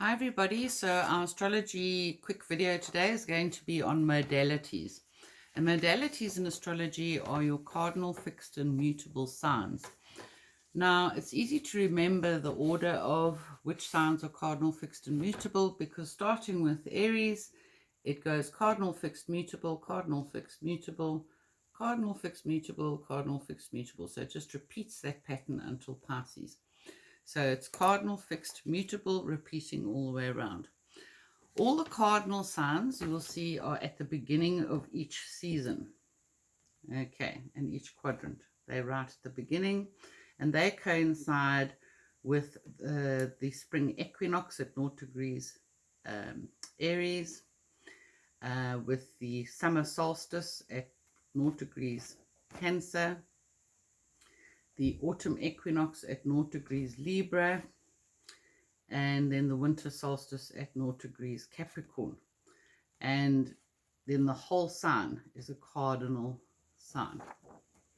Hi everybody, so our astrology quick video today is going to be on modalities. And modalities in astrology are your cardinal, fixed and mutable signs. Now it's easy to remember the order of which signs are cardinal, fixed and mutable, because starting with Aries, it goes cardinal, fixed, mutable, cardinal, fixed, mutable, cardinal, fixed, mutable, cardinal, fixed, mutable. So it just repeats that pattern until Pisces. So it's cardinal, fixed, mutable, repeating all the way around. All the cardinal signs you will see are at the beginning of each season. Okay, and each quadrant. They're right at the beginning, and they coincide with the spring equinox at 0 degrees Aries, with the summer solstice at 0 degrees Cancer, the autumn equinox at 0 degrees Libra, and then the winter solstice at 0 degrees Capricorn. And then the whole sign is a cardinal sign.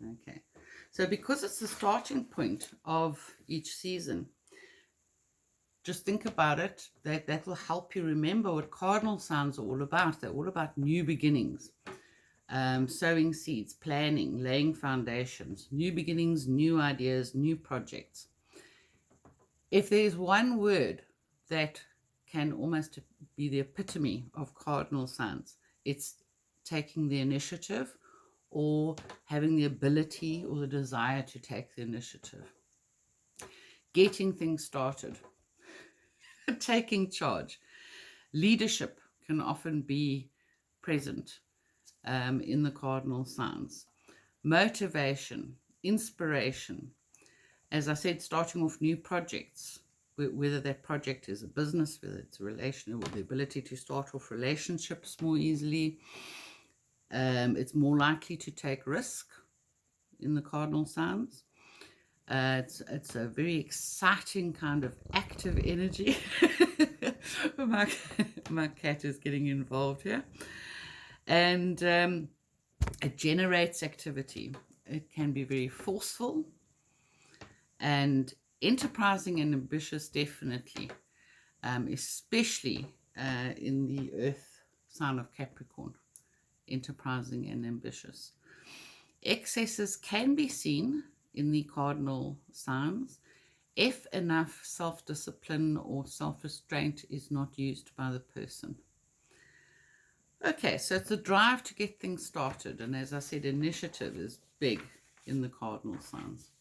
Okay, so because it's the starting point of each season, just think about it. That will help you remember what cardinal signs are all about. They're all about new beginnings, sowing seeds, planning, laying foundations, new beginnings, new ideas, new projects. If there's one word that can almost be the epitome of cardinal signs, it's taking the initiative or having the ability or the desire to take the initiative. Getting things started, taking charge. Leadership can often be present in the cardinal signs. Motivation, inspiration. As I said, starting off new projects, whether that project is a business, whether it's a relation, or the ability to start off relationships more easily. It's more likely to take risk in the cardinal signs. It's a very exciting kind of active energy. my cat is getting involved here. And it generates activity. It can be very forceful and enterprising and ambitious, definitely, especially in the earth sign of Capricorn, enterprising and ambitious. Excesses can be seen in the cardinal signs if enough self-discipline or self-restraint is not used by the person. Okay, so it's a drive to get things started, and as I said, initiative is big in the cardinal signs.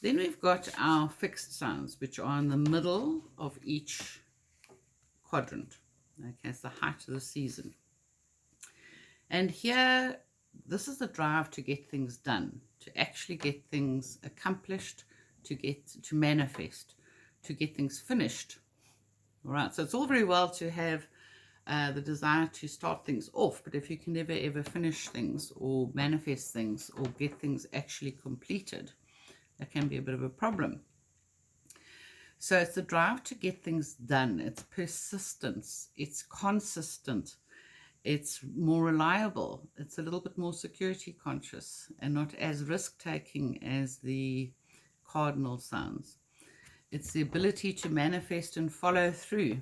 Then we've got our fixed signs, which are in the middle of each quadrant. Okay, it's the height of the season. And here, this is the drive to get things done, to actually get things accomplished, to manifest, to get things finished. All right, so it's all very well to have the desire to start things off, but if you can never ever finish things or manifest things or get things actually completed, that can be a bit of a problem. So it's the drive to get things done. It's persistence. It's consistent. It's more reliable. It's a little bit more security conscious and not as risk-taking as the cardinal signs. It's the ability to manifest and follow through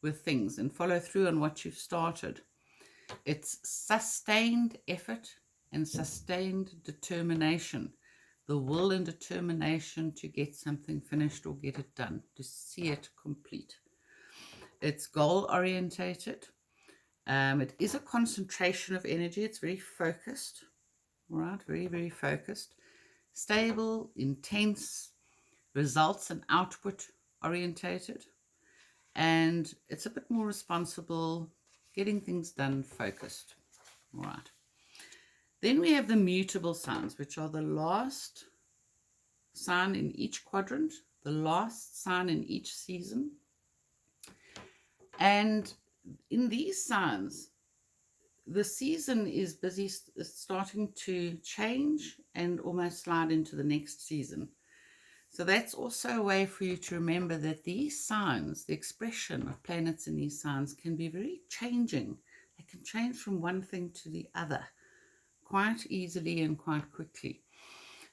with things and follow through on what you've started. It's sustained effort and sustained determination. The will and determination to get something finished or get it done, to see it complete. It's goal-orientated. It is a concentration of energy. It's very focused, all right, very, very focused. Stable, intense, results and output orientated. And it's a bit more responsible, getting things done, focused, all right. Then we have the mutable signs, which are the last sign in each quadrant, the last sign in each season. And in these signs, the season is busy starting to change and almost slide into the next season. So that's also a way for you to remember that these signs, the expression of planets in these signs, can be very changing. They can change from one thing to the other quite easily and quite quickly.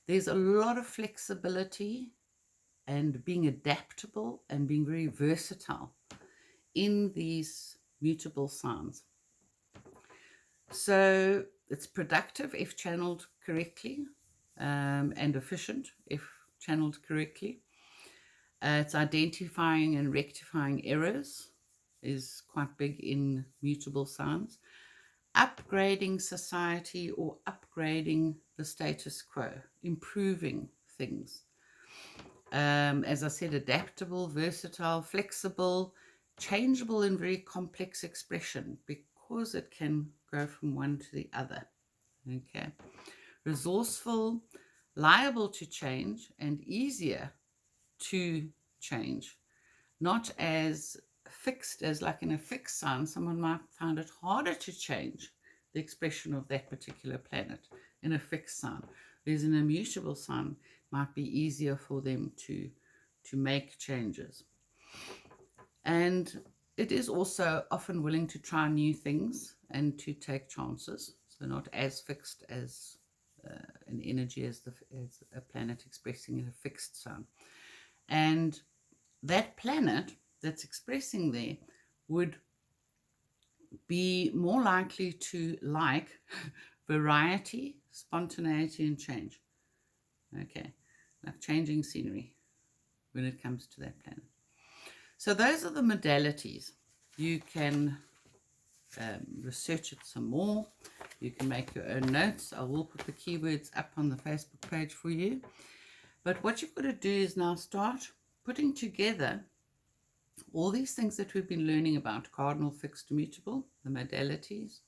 There's a lot of flexibility and being adaptable and being very versatile in these mutable signs. So it's productive if channeled correctly, and efficient if channeled correctly. It's identifying and rectifying errors is quite big in mutable signs. Upgrading society or upgrading the status quo, improving things. As I said, adaptable, versatile, flexible, changeable in very complex expression because it can go from one to the other. Okay. Resourceful, liable to change, and easier to change. Not as fixed as like in a fixed sign, someone might find it harder to change the expression of that particular planet in a fixed sign. Whereas in a mutable sign, might be easier for them to make changes. And it is also often willing to try new things and to take chances. So not as fixed as an energy as a planet expressing in a fixed sign. And that planet that's expressing there would be more likely to like variety, spontaneity, and change. Okay, like changing scenery when it comes to that planet. So those are the modalities. You can research it some more. You can make your own notes. I will put the keywords up on the Facebook page for you. But what you've got to do is now start putting together all these things that we've been learning about: cardinal, fixed, mutable, the modalities,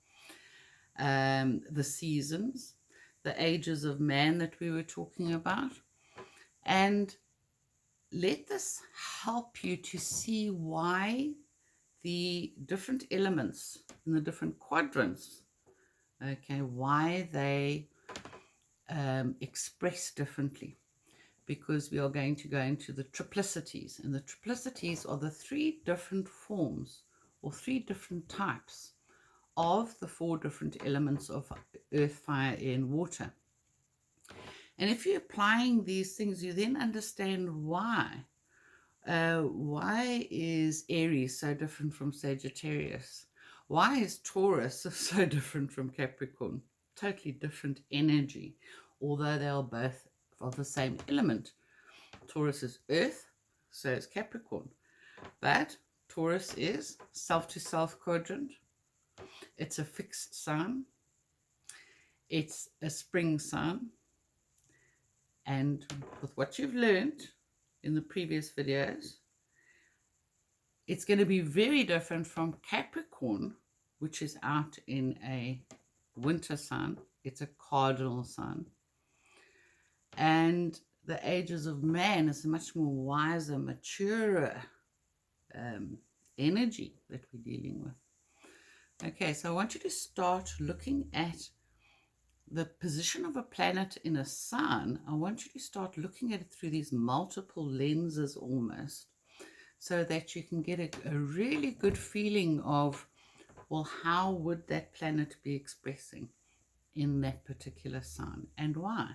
the seasons, the ages of man that we were talking about. And let this help you to see why the different elements in the different quadrants, okay, why they express differently. Because we are going to go into the triplicities, and the triplicities are the 3 different forms or 3 different types of the 4 different elements of earth, fire, air, and water. And if you're applying these things, you then understand why. Why is Aries so different from Sagittarius? Why is Taurus so different from Capricorn? Totally different energy, although they are both of the same element. Taurus is earth, so is Capricorn. But Taurus is self-to-self quadrant. It's a fixed sign. It's a spring sign. And with what you've learned in the previous videos, it's going to be very different from Capricorn, which is out in a winter sign. It's a cardinal sign. And the ages of man is a much more wiser, maturer energy that we're dealing with. Okay, so I want you to start looking at the position of a planet in a sign. I want you to start looking at it through these multiple lenses almost, so that you can get a really good feeling of, well, how would that planet be expressing in that particular sign, and why?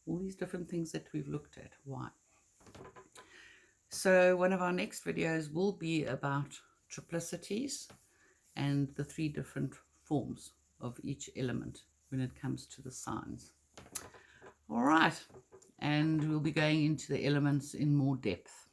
All these different things that we've looked at, why? So one of our next videos will be about triplicities and the 3 different forms of each element when it comes to the signs. All right, and we'll be going into the elements in more depth.